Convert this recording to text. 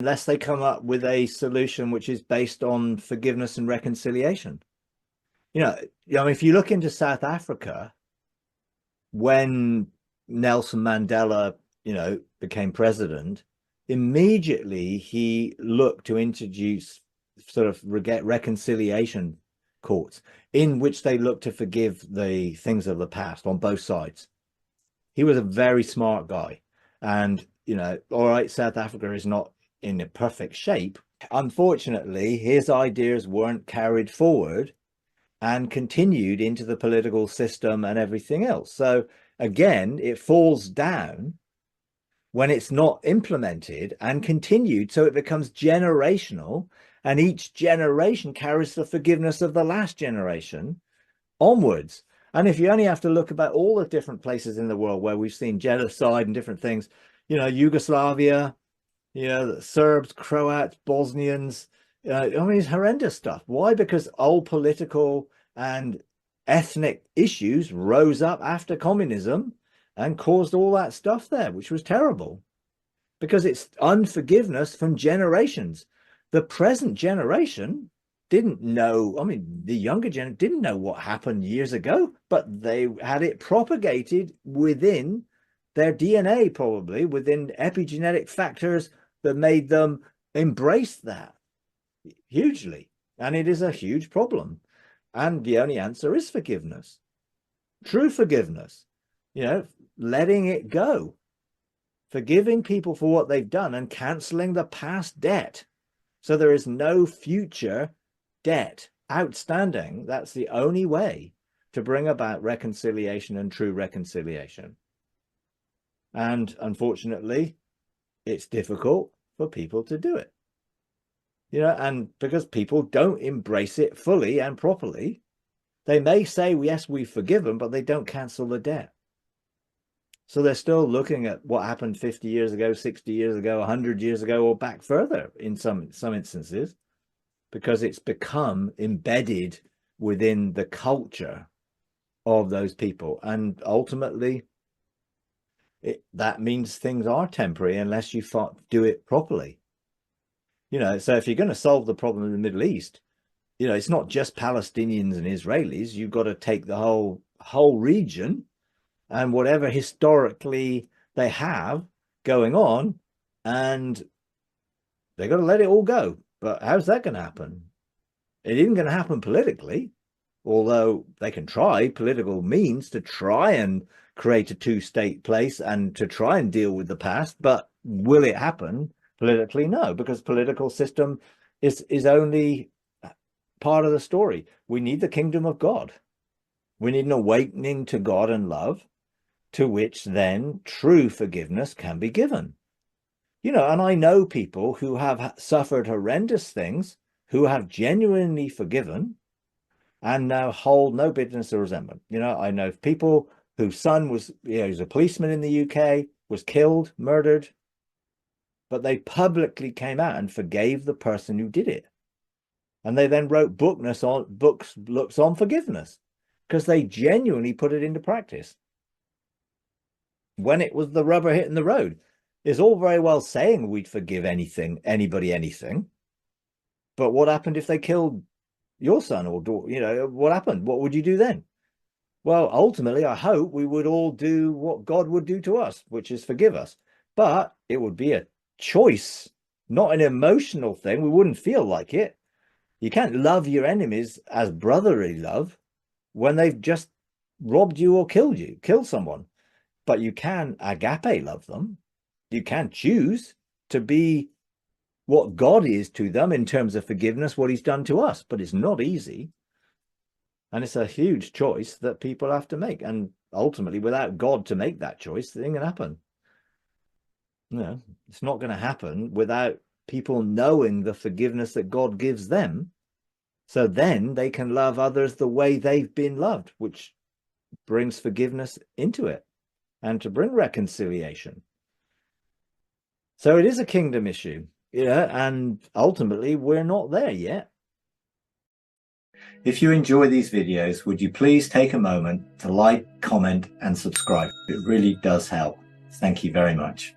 unless they come up with a solution which is based on forgiveness and reconciliation. If you look into South Africa, when Nelson Mandela, became president, immediately he looked to introduce sort of reconciliation courts in which they look to forgive the things of the past on both sides. He was a very smart guy. And, all right, South Africa is not in a perfect shape. Unfortunately, his ideas weren't carried forward and continued into the political system and everything else. So again, it falls down when it's not implemented and continued. So it becomes generational, and each generation carries the forgiveness of the last generation onwards. And if you only have to look about all the different places in the world where we've seen genocide and different things, Yugoslavia, the Serbs, Croats, Bosnians, it's horrendous stuff. Why? Because old political and ethnic issues rose up after communism and caused all that stuff there, which was terrible, because it's unforgiveness from generations. The present generation didn't know, the younger generation didn't know what happened years ago, but they had it propagated within their DNA, probably within epigenetic factors that made them embrace that hugely. And it is a huge problem. And the only answer is forgiveness, true forgiveness, letting it go, forgiving people for what they've done and canceling the past debt. So there is no future debt outstanding. That's the only way to bring about reconciliation and true reconciliation. And unfortunately, it's difficult for people to do it. And because people don't embrace it fully and properly, they may say, yes, we forgive them, but they don't cancel the debt. So they're still looking at what happened 50 years ago, 60 years ago, 100 years ago, or back further in some instances, because it's become embedded within the culture of those people. And ultimately, that means things are temporary unless you do it properly. So if you're going to solve the problem in the Middle East, it's not just Palestinians and Israelis. You've got to take the whole region and whatever historically they have going on, and they've got to let it all go. But how's that going to happen? It isn't going to happen politically, although they can try political means to try and create a two-state place and to try and deal with the past. But will it happen politically? No, because political system is only part of the story. We need the kingdom of God. We need an awakening to God and love, to which then true forgiveness can be given. And I know people who have suffered horrendous things, who have genuinely forgiven and now hold no bitterness or resentment. I know people whose son was, he was a policeman in the UK, was killed, murdered, but they publicly came out and forgave the person who did it. And they then wrote books on forgiveness, because they genuinely put it into practice. When it was the rubber hitting the road, it's all very well saying we'd forgive anybody, anything. But what happened if they killed your son or daughter? What happened? What would you do then? Well, ultimately, I hope we would all do what God would do to us, which is forgive us. But it would be a choice, not an emotional thing. We wouldn't feel like it. You can't love your enemies as brotherly love when they've just robbed you or killed someone. But you can agape love them. You can choose to be what God is to them in terms of forgiveness, what he's done to us. But it's not easy. And it's a huge choice that people have to make. And ultimately, without God to make that choice, it ain't going to happen. It's not going to happen without people knowing the forgiveness that God gives them. So then they can love others the way they've been loved, which brings forgiveness into it and to bring reconciliation. So it is a kingdom issue, and ultimately we're not there yet. If you enjoy these videos, would you please take a moment to like, comment, and subscribe? It really does help. Thank you very much.